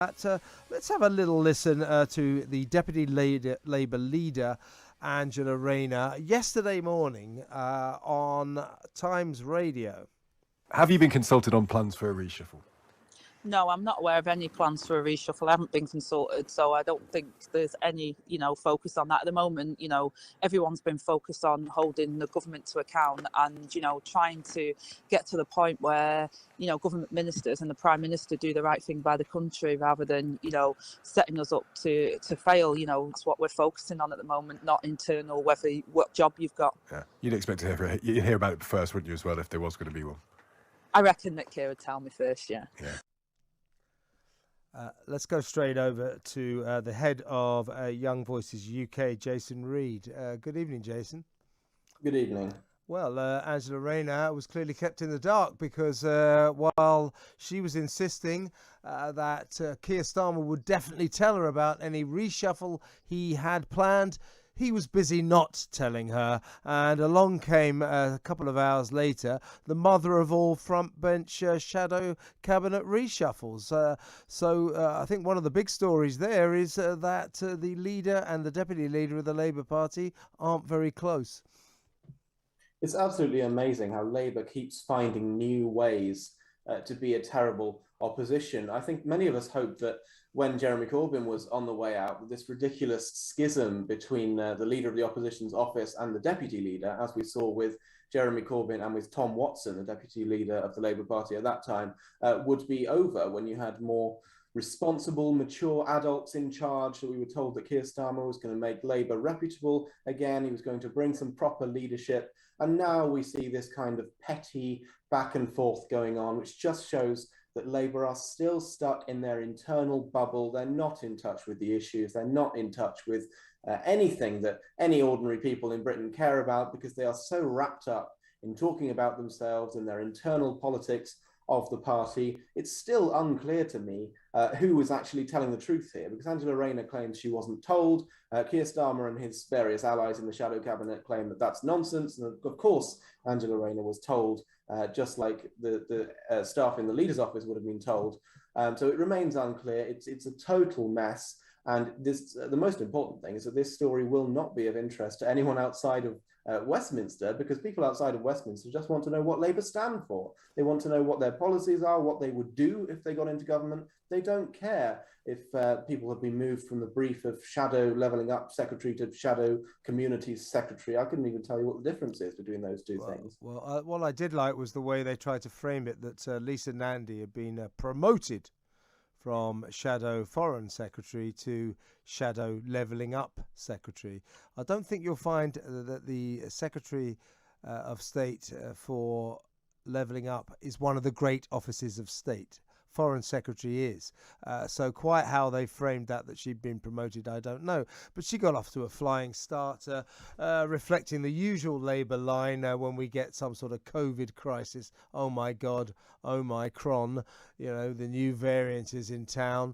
Let's have a little listen to the Deputy Labour leader, Angela Raine, yesterday morning on Times Radio. Have you been consulted on plans for a reshuffle? No, I'm not aware of any plans for a reshuffle. I haven't been consulted, so I don't think there's any, focus on that at the moment. Everyone's been focused on holding the government to account and, trying to get to the point where, government ministers and the Prime Minister do the right thing by the country rather than, setting us up to fail. That's what we're focusing on at the moment, not internal, what job you've got. Yeah, you'd expect to hear about it first, wouldn't you, as well, if there was going to be one? I reckon that Keir would tell me first, yeah. Let's go straight over to the head of Young Voices UK, Jason Reed. Good evening, Jason. Good evening. Well, Angela Raine was clearly kept in the dark because while she was insisting that Keir Starmer would definitely tell her about any reshuffle he had planned, he was busy not telling her, and along came a couple of hours later the mother of all front bench shadow cabinet reshuffles. So I think one of the big stories there is that the leader and the deputy leader of the Labour Party aren't very close. It's absolutely amazing how Labour keeps finding new ways to be a terrible opposition. I think many of us hoped that when Jeremy Corbyn was on the way out, this ridiculous schism between the leader of the opposition's office and the deputy leader, as we saw with Jeremy Corbyn and with Tom Watson, the deputy leader of the Labour Party at that time, would be over when you had more responsible, mature adults in charge. So we were told that Keir Starmer was going to make Labour reputable again. He was going to bring some proper leadership. And now we see this kind of petty back and forth going on, which just shows that Labour are still stuck in their internal bubble. They're not in touch with the issues. They're not in touch with anything that any ordinary people in Britain care about, because they are so wrapped up in talking about themselves and their internal politics of the party. It's still unclear to me who was actually telling the truth here, because Angela Raine claims she wasn't told. Keir Starmer and his various allies in the shadow cabinet claim that that's nonsense. And of course, Angela Raine was told, just like the staff in the leader's office would have been told. So it remains unclear. It's a total mess. And this, the most important thing is that this story will not be of interest to anyone outside of Westminster, because people outside of Westminster just want to know what Labour stand for. They want to know what their policies are, what they would do if they got into government. They don't care if people have been moved from the brief of shadow levelling up secretary to shadow communities secretary. I couldn't even tell you what the difference is between those two things. Well, what I did like was the way they tried to frame it, that Lisa Nandy had been promoted from Shadow Foreign Secretary to Shadow Levelling Up Secretary. I don't think you'll find that the Secretary of State for Levelling Up is one of the great offices of state. Foreign Secretary is. So quite how they framed that she'd been promoted, I don't know. But she got off to a flying start, reflecting the usual Labour line when we get some sort of COVID crisis. Oh my God, Omicron, the new variant is in town.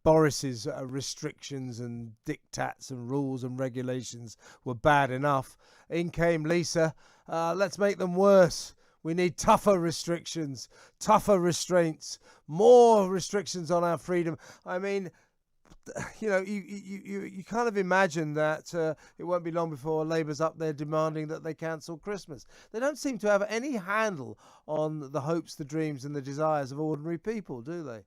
Boris's restrictions and diktats and rules and regulations were bad enough. In came Lisa. Let's make them worse. We need tougher restrictions, tougher restraints, more restrictions on our freedom. I mean, you kind of imagine that it won't be long before Labour's up there demanding that they cancel Christmas. They don't seem to have any handle on the hopes, the dreams and the desires of ordinary people, do they?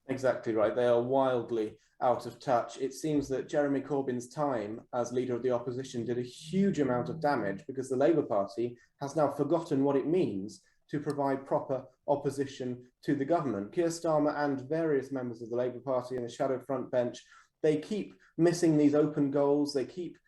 Exactly right. They are wildly out of touch. It seems that Jeremy Corbyn's time as leader of the opposition did a huge amount of damage, because the Labour Party has now forgotten what it means to provide proper opposition to the government. Keir Starmer and various members of the Labour Party and the shadow front bench, they keep missing these open goals. They keep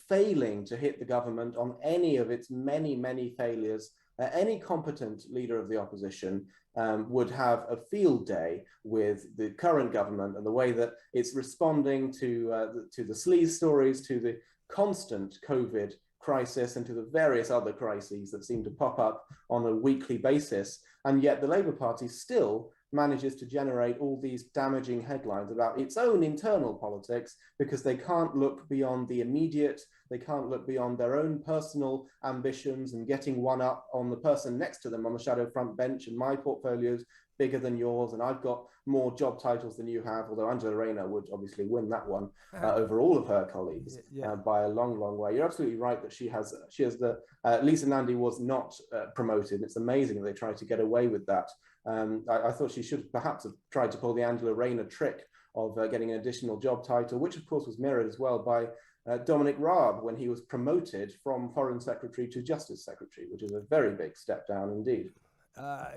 failing to hit the government on any of its many, many failures. Any competent leader of the opposition would have a field day with the current government and the way that it's responding to the sleaze stories, to the constant COVID crisis, and to the various other crises that seem to pop up on a weekly basis. And yet the Labour Party still manages to generate all these damaging headlines about its own internal politics, because they can't look beyond the immediate. They can't look beyond their own personal ambitions and getting one up on the person next to them on the shadow front bench and my portfolio's bigger than yours, and I've got more job titles than you have, although Angela Rayner would obviously win that one over all of her colleagues by a long, long way. You're absolutely right that she has the Lisa Nandy was not promoted. It's amazing that they tried to get away with that. I thought she should perhaps have tried to pull the Angela Rayner trick of getting an additional job title, which of course was mirrored as well by Dominic Raab when he was promoted from Foreign Secretary to Justice Secretary, which is a very big step down indeed.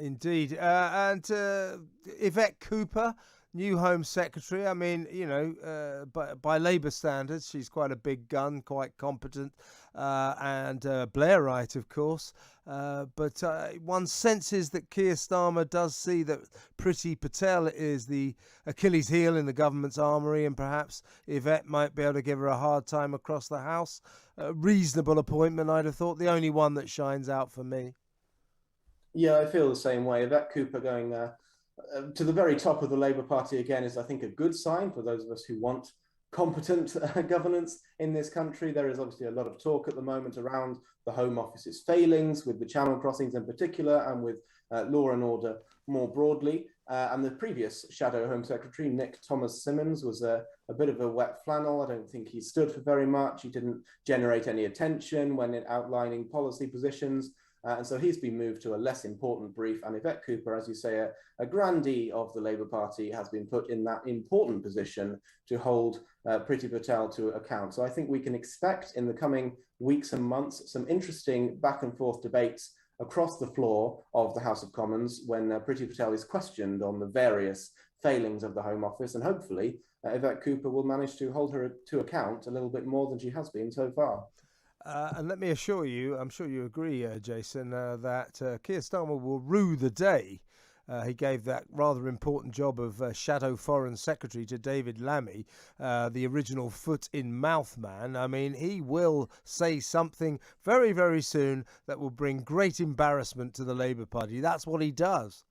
Indeed. And Yvette Cooper, new Home Secretary. I mean, you know, by Labour standards, she's quite a big gun, quite competent, and Blairite, of course. But one senses that Keir Starmer does see that Priti Patel is the Achilles heel in the government's armoury, and perhaps Yvette might be able to give her a hard time across the House. A reasonable appointment, I'd have thought. The only one that shines out for me. Yeah, I feel the same way. Yvette Cooper going to the very top of the Labour Party again is, I think, a good sign for those of us who want competent governance in this country. There is obviously a lot of talk at the moment around the Home Office's failings, with the Channel crossings in particular, and with law and order more broadly. And the previous Shadow Home Secretary, Nick Thomas Simmons, was a bit of a wet flannel. I don't think he stood for very much. He didn't generate any attention when outlining policy positions. And so he's been moved to a less important brief. And Yvette Cooper, as you say, a grandee of the Labour Party, has been put in that important position to hold Priti Patel to account. So I think we can expect in the coming weeks and months some interesting back and forth debates across the floor of the House of Commons when Priti Patel is questioned on the various failings of the Home Office. And hopefully Yvette Cooper will manage to hold her to account a little bit more than she has been so far. And let me assure you, I'm sure you agree, Jason, that Keir Starmer will rue the day he gave that rather important job of Shadow Foreign Secretary to David Lammy, the original foot-in-mouth man. I mean, he will say something very, very soon that will bring great embarrassment to the Labour Party. That's what he does.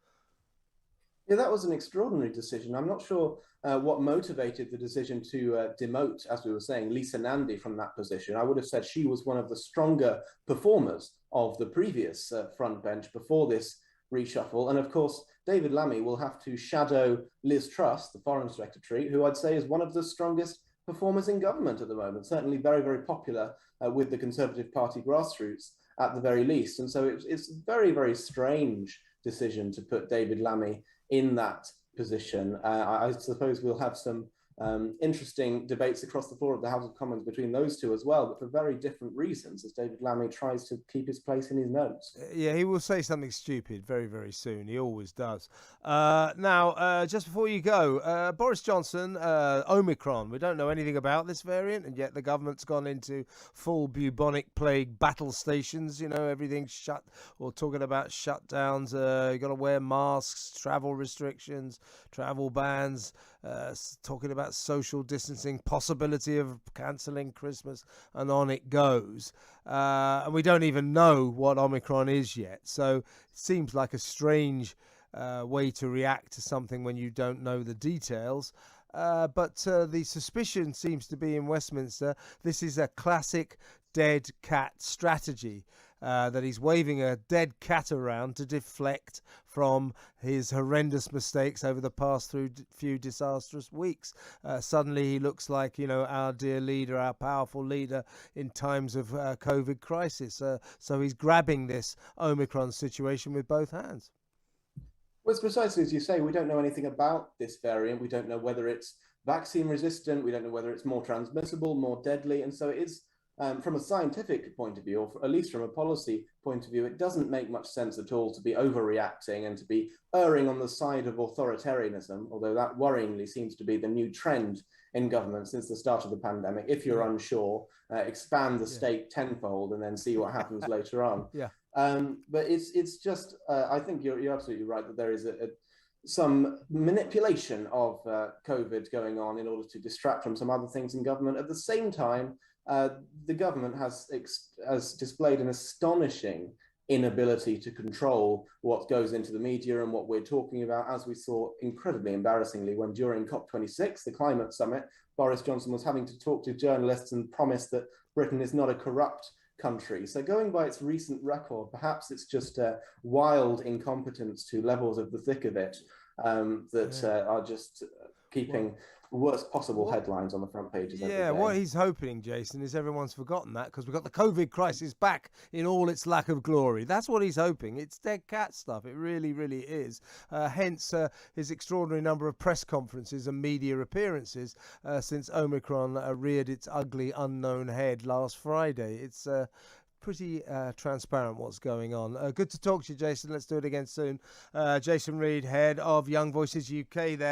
Yeah, that was an extraordinary decision. I'm not sure what motivated the decision to demote, as we were saying, Lisa Nandy from that position. I would have said she was one of the stronger performers of the previous front bench before this reshuffle. And of course, David Lammy will have to shadow Liz Truss, the Foreign Secretary, who I'd say is one of the strongest performers in government at the moment, certainly very, very popular with the Conservative Party grassroots at the very least. And so it's a very, very strange decision to put David Lammy in that position. I suppose we'll have some interesting debates across the floor of the House of Commons between those two as well, but for very different reasons, as David Lammy tries to keep his place in his notes. Yeah, he will say something stupid very, very soon. He always does. Now, just before you go, Boris Johnson, Omicron. We don't know anything about this variant, and yet the government's gone into full bubonic plague battle stations. You know, everything's shut, or talking about shutdowns. You got to wear masks, travel restrictions, travel bans, talking about social distancing, possibility of cancelling Christmas, and on it goes. And we don't even know what Omicron is yet. So it seems like a strange way to react to something when you don't know the details. But the suspicion seems to be in Westminster, this is a classic dead cat strategy. That he's waving a dead cat around to deflect from his horrendous mistakes over the past few disastrous weeks. Suddenly he looks like, you know, our dear leader, our powerful leader in times of COVID crisis. So he's grabbing this Omicron situation with both hands. Well, it's precisely as you say, we don't know anything about this variant. We don't know whether it's vaccine resistant. We don't know whether it's more transmissible, more deadly. And so it is, from a scientific point of view, or at least from a policy point of view, it doesn't make much sense at all to be overreacting and to be erring on the side of authoritarianism, although that worryingly seems to be the new trend in government since the start of the pandemic. If you're unsure, expand the state tenfold and then see what happens later on. Yeah. But it's just, I think you're absolutely right that there is some manipulation of COVID going on in order to distract from some other things in government. At the same time, the government has displayed an astonishing inability to control what goes into the media and what we're talking about, as we saw incredibly embarrassingly when during COP26, the climate summit, Boris Johnson was having to talk to journalists and promise that Britain is not a corrupt country. So going by its recent record, perhaps it's just wild incompetence to levels of the thick of it that are just keeping worst possible headlines on the front pages every day. What he's hoping, Jason, is everyone's forgotten that because we've got the COVID crisis back in all its lack of glory. That's what he's hoping. It's dead cat stuff. It really, really is. Hence his extraordinary number of press conferences and media appearances since Omicron reared its ugly unknown head last Friday. It's pretty transparent what's going on. Good to talk to you, Jason. Let's do it again soon. Jason Reed, head of Young Voices UK there.